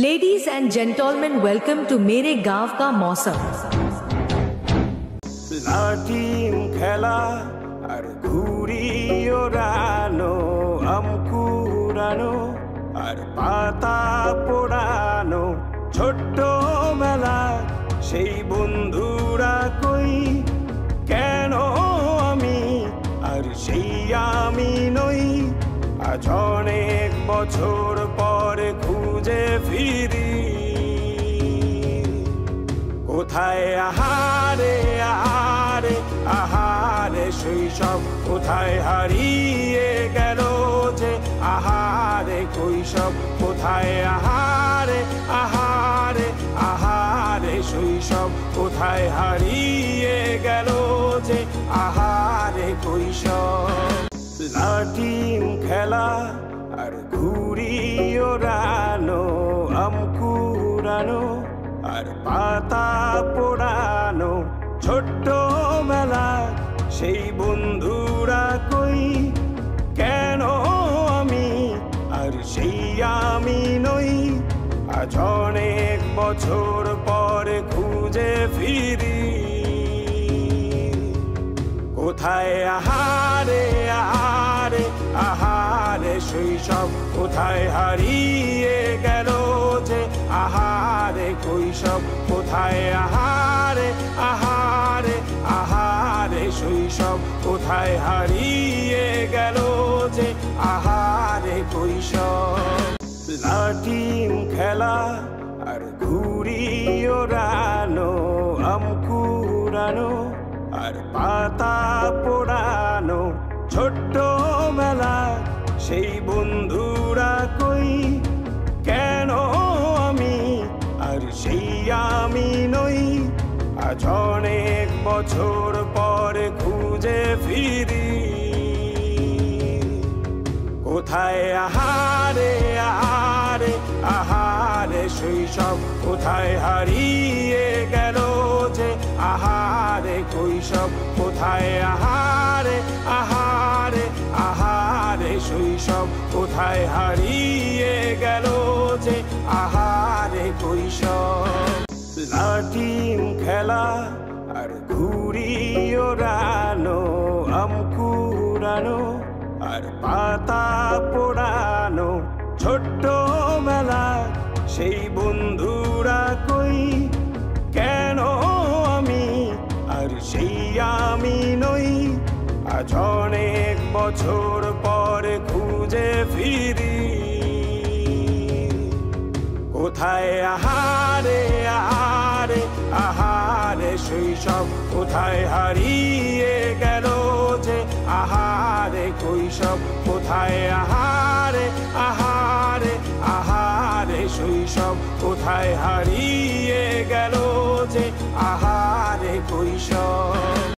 Ladies and gentlemen, welcome to मेरे गांव का मौसम। লাটিম খেলা আর ঘুড়ি ওড়ানো, আম কুড়ানো আর পাতা পোড়ানো, ছোট্টবেলা সেই বন্ধুরা কই, কেন আমি আর সেই আমি নই। আজ অনেক বছর পরে খুঁজে ফিরি, কোথায় আহারে আহারে আহারে শৈশব, কোথায় হারিয়ে গেল যে আহারে কৈশব। কোথায় আহারে আহারে আহারে শৈশব, কোথায় হারিয়ে গেল যে আহারে কৈশব। লাটিম খেলা আর ঘুড়ি ওড়ানো, আম কুড়ানো আর পাতা পোড়ানো, ছোট্টবেলা সেই বন্ধুরা কই, কেন আমি আর সেই আমি নই। আজ অনেক বছর পরে খুঁজে ফিরি, কোথায় আহারে আহারে আহারে শৈশব, কোথায় হারিয়ে গেল যে আহারে কৈশব। কোথায় আহারে আহারে আহারে শৈশব, কোথায় হারিয়ে গেল যে আহারে কৈশব। লাটিম খেলা আর ঘুড়ি ওড়ানো, আম কুড়ানো আর পাতা পোড়ানো, ছোট্টবেলা সেই বন্ধুরা কই, কেন আমি আর সেই আমি নই। আজ অনেক বছর পরে খুঁজে ফিরি, কোথায় আহারে আহারে আহারে শৈশব, কোথায় হারিয়ে গেল যে আহারে কৈশব। কোথায় আহারে আহারে আহারে শৈশব, কোথায় হারিয়ে গেল যে আহারে কৈশব। লাটিম খেলা আর ঘুড়ি ওড়ানো, আম কুড়ানো আর পাতা পোড়ানো, ছোট্টবেলা সেই বন্ধুরা কই, কেন আমি আর সেই আমি নই। আজ অনেক বছর পরে খুঁজে ফিরি, কোথায় আহারে আহারে আহারে শৈশব, কোথায় হারিয়ে গেল যে আহারে কৈশব। কোথায় আহারে আহারে আহারে শৈশব, কোথায় হারিয়ে গেল যে আহারে কৈশব।